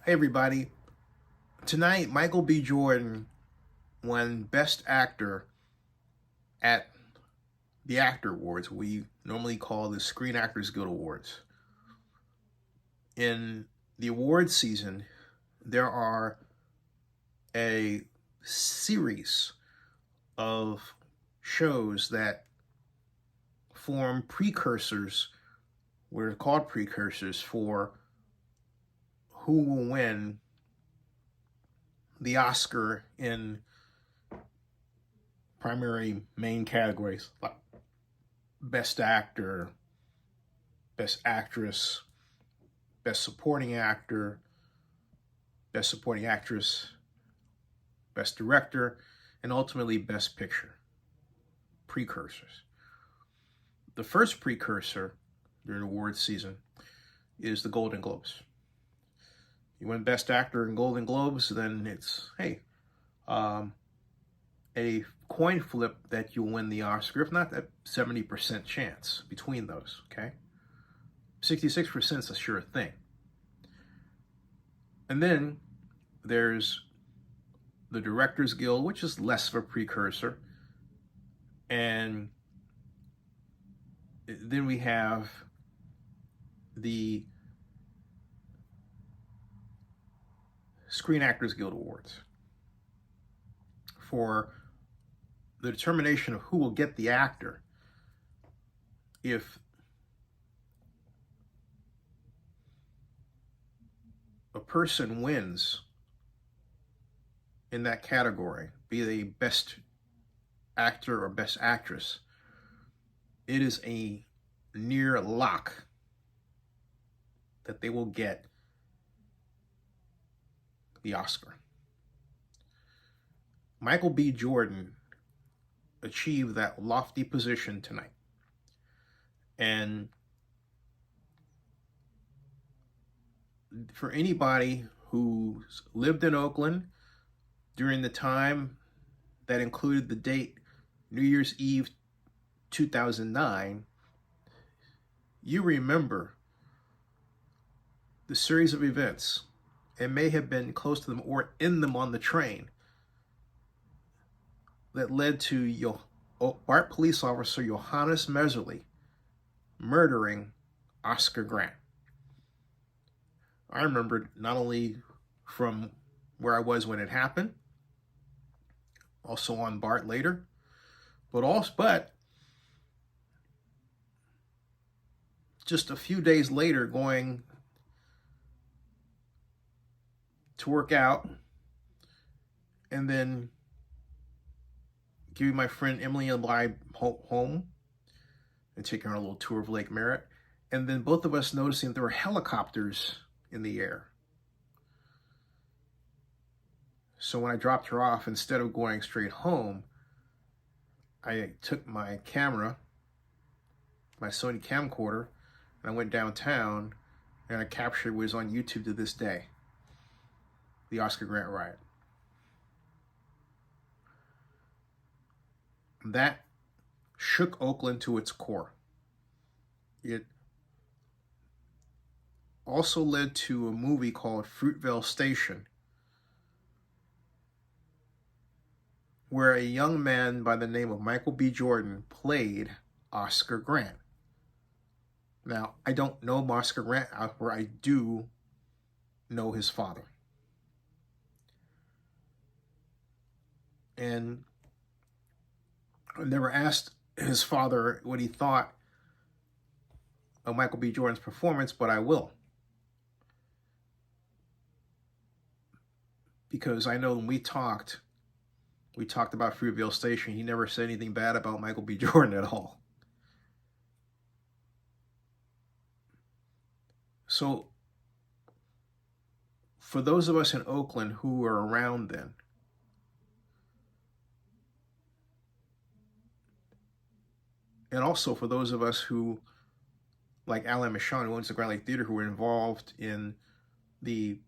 Hey everybody. Tonight, Michael B. Jordan won Best Actor at the Actor Awards. We normally call the Screen Actors Guild Awards. In the awards season, there are a series of shows that form precursors, what are called precursors, for who will win the Oscar in primary main categories like Best Actor, Best Actress, Best Supporting Actor, Best Supporting Actress, Best Director, and ultimately Best Picture. Precursors. The first precursor during awards season is the Golden Globes. You win Best Actor in Golden Globes, then it's, hey, a coin flip that you'll win the Oscar, if not that 70% chance between those, okay? 66% is a sure thing. And then there's the Directors Guild, which is less of a precursor. And then we have the Screen Actors Guild Awards for the determination of who will get the actor if a person wins in that category, be they Best Actor or Best Actress. It is a near lock that they will get the Oscar. Michael B. Jordan achieved that lofty position tonight. And for anybody who's lived in Oakland during the time that included the date New Year's Eve 2009, you remember the series of events. It may have been close to them or in them on the train that led to BART police officer Johannes Messerly murdering Oscar Grant. I remembered not only from where I was when it happened, also on BART later, but just a few days later going to work out and then giving my friend Emily and I home and taking her on a little tour of Lake Merritt. And then both of us noticing there were helicopters in the air. So when I dropped her off, instead of going straight home, I took my camera, my Sony camcorder, and I went downtown and I captured what is on YouTube to this day, the Oscar Grant riot. That shook Oakland to its core. It also led to a movie called Fruitvale Station, where a young man by the name of Michael B. Jordan played Oscar Grant. Now, I don't know Oscar Grant, where I do know his father. And I never asked his father what he thought of Michael B. Jordan's performance, but I will. Because I know when we talked about Fruitvale Station, he never said anything bad about Michael B. Jordan at all. So, for those of us in Oakland who were around then, and also for those of us who, like Alan Michon, who owns the Grand Lake Theater, who were involved in the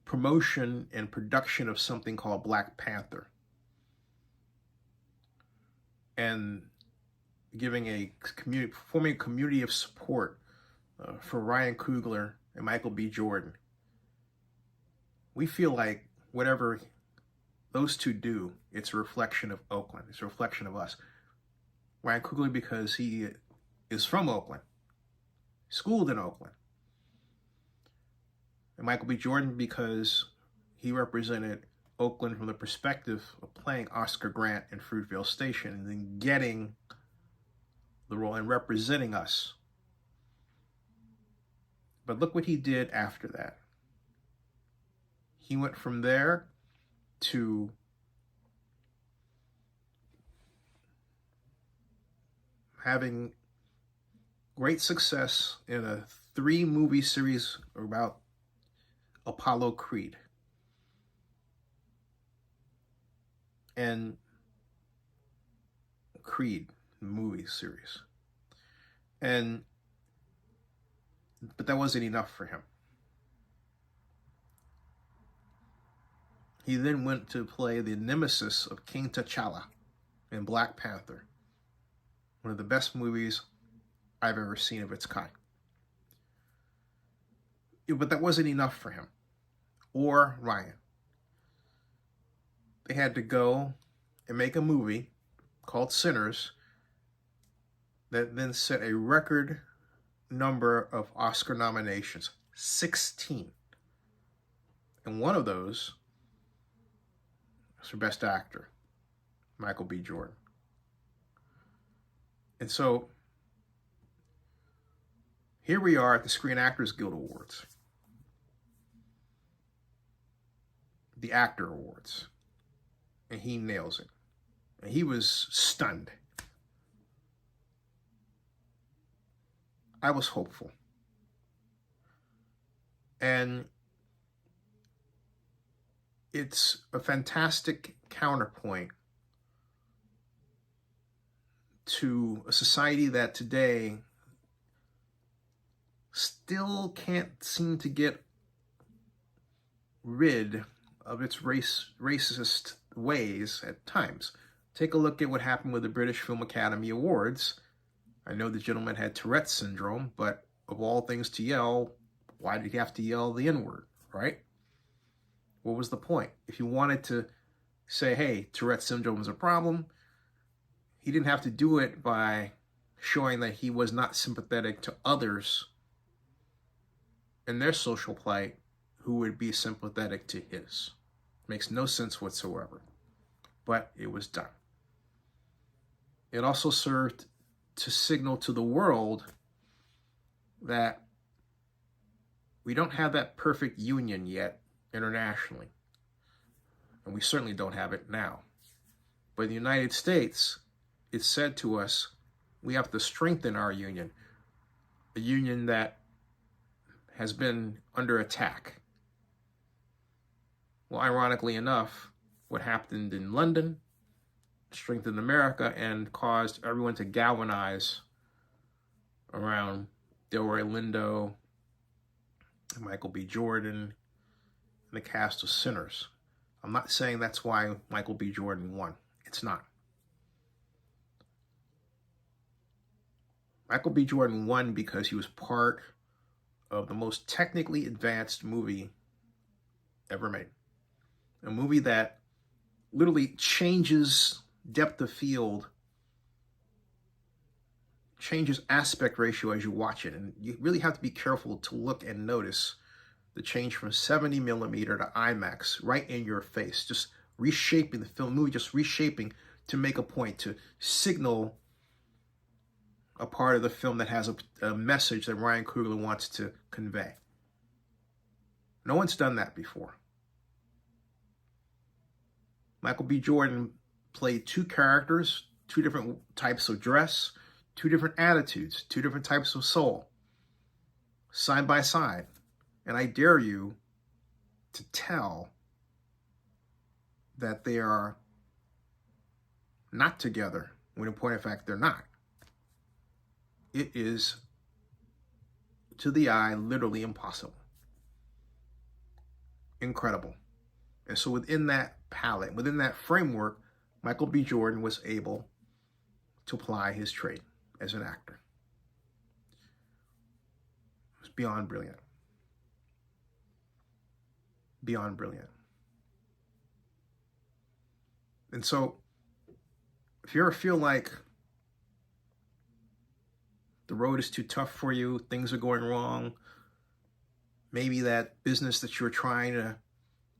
promotion and production of something called Black Panther, and forming a community of support for Ryan Coogler and Michael B. Jordan. we feel like whatever those two do, it's a reflection of Oakland. It's a reflection of us. Ryan Coogler, because he is from Oakland, schooled in Oakland. And Michael B. Jordan, because he represented Oakland from the perspective of playing Oscar Grant in Fruitvale Station and then getting the role and representing us. But look what he did after that. He went from there to having great success in a 3-movie series about Apollo Creed. And Creed movie series. But that wasn't enough for him. He then went to play the nemesis of King T'Challa in Black Panther, one of the best movies I've ever seen of its kind. But that wasn't enough for him, or Ryan. They had to go and make a movie called Sinners that then set a record number of Oscar nominations, 16. And one of those was for Best Actor, Michael B. Jordan. And so here we are at the Screen Actors Guild Awards, the Actor Awards, and he nails it. And he was stunned. I was hopeful. And it's a fantastic counterpoint to a society that today still can't seem to get rid of its racist ways at times. Take a look at what happened with the British Film Academy Awards. I know the gentleman had Tourette's syndrome, but of all things to yell, why did he have to yell the N-word, right? What was the point? If you wanted to say, hey, Tourette's syndrome is a problem, he didn't have to do it by showing that he was not sympathetic to others in their social plight who would be sympathetic to his. Makes no sense whatsoever. But it was done. It also served to signal to the world that we don't have that perfect union yet internationally. And we certainly don't have it now. But in the United States, it's said to us, we have to strengthen our union, a union that has been under attack. Well, ironically enough, what happened in London strengthened America and caused everyone to galvanize around Delroy Lindo, Michael B. Jordan, and the cast of Sinners. I'm not saying that's why Michael B. Jordan won. It's not. Michael B. Jordan won because he was part of the most technically advanced movie ever made. A movie that literally changes depth of field, changes aspect ratio as you watch it. And you really have to be careful to look and notice the change from 70 millimeter to IMAX right in your face, just reshaping the film, movie just reshaping to make a point, to signal a part of the film that has a message that Ryan Coogler wants to convey. No one's done that before. Michael B. Jordan played 2 characters, 2 different types of dress, 2 different attitudes, 2 different types of soul, side by side. And I dare you to tell that they are not together, when in point of fact they're not. It is, to the eye, literally impossible. Incredible. And so within that palette, within that framework, Michael B. Jordan was able to apply his trade as an actor. It was beyond brilliant. beyond brilliant. And so, if you ever feel like the road is too tough for you, things are going wrong, maybe that business that you're trying to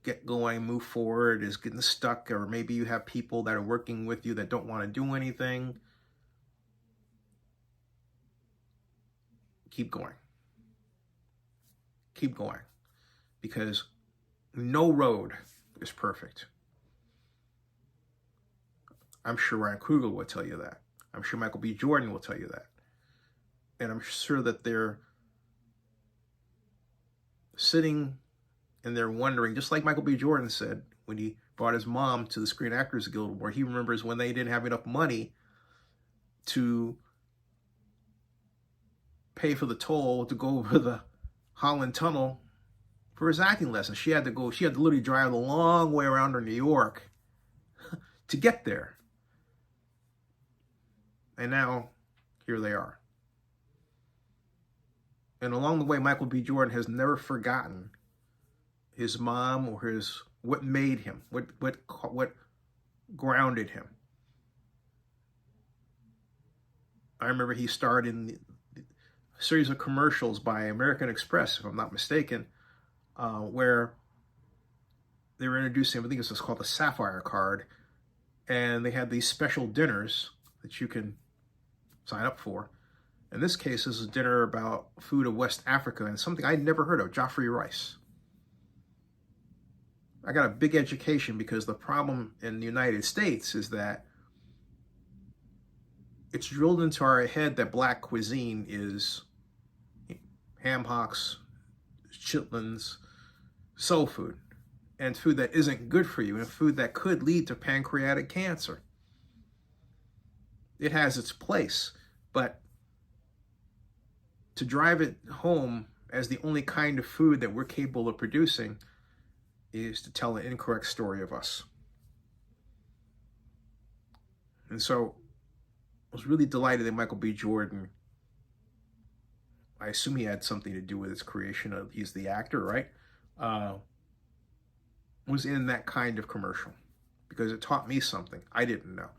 get going, move forward, is getting stuck, or maybe you have people that are working with you that don't want to do anything, keep going. Keep going. Because no road is perfect. I'm sure Ryan Coogler will tell you that. I'm sure Michael B. Jordan will tell you that. And I'm sure that they're sitting and they're wondering, just like Michael B. Jordan said when he brought his mom to the Screen Actors Guild, where he remembers when they didn't have enough money to pay for the toll to go over the Holland Tunnel for his acting lessons. She had to literally drive a long way around to New York to get there. And now, here they are. And along the way, Michael B. Jordan has never forgotten his mom or what made him, what grounded him. I remember he starred in a series of commercials by American Express, if I'm not mistaken, where they were introducing, I think it was called the Sapphire Card, and they had these special dinners that you can sign up for. In this case, this is a dinner about food of West Africa and something I'd never heard of, Joffrey rice. I got a big education because the problem in the United States is that it's drilled into our head that black cuisine is ham hocks, chitlins, soul food, and food that isn't good for you, and food that could lead to pancreatic cancer. It has its place, but to drive it home as the only kind of food that we're capable of producing is to tell an incorrect story of us. And so I was really delighted that Michael B. Jordan, I assume he had something to do with his creation of, he's the actor, right? Was in that kind of commercial, because it taught me something I didn't know.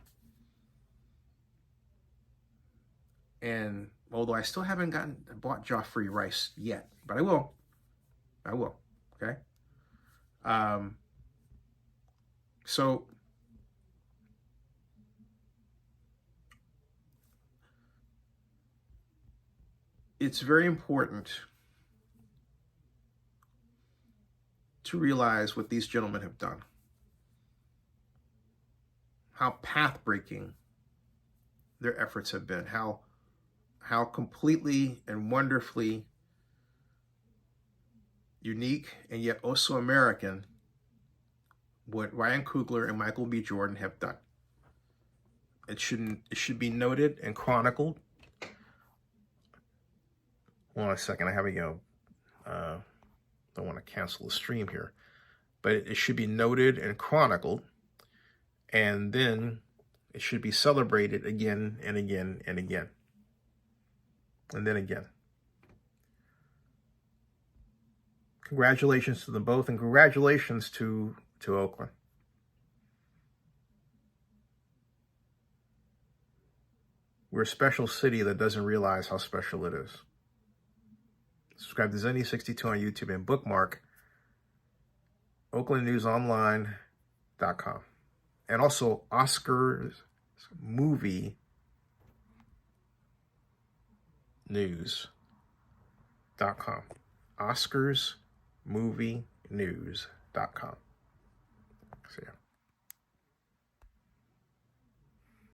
And although I still haven't bought Joffrey rice yet, but I will, okay? So it's very important to realize what these gentlemen have done, how path-breaking their efforts have been, how completely and wonderfully unique and yet also American what Ryan Coogler and Michael B. Jordan have done. It should be noted and chronicled. Hold on a second, I have don't want to cancel the stream here, but it should be noted and chronicled, and then it should be celebrated again and again and again. And then again. Congratulations to them both, and congratulations to Oakland. We're a special city that doesn't realize how special it is. Subscribe to Zenny62 on YouTube and bookmark OaklandNewsOnline.com. And also Oscars Movie News.com. OscarsMovieNews.com. See ya.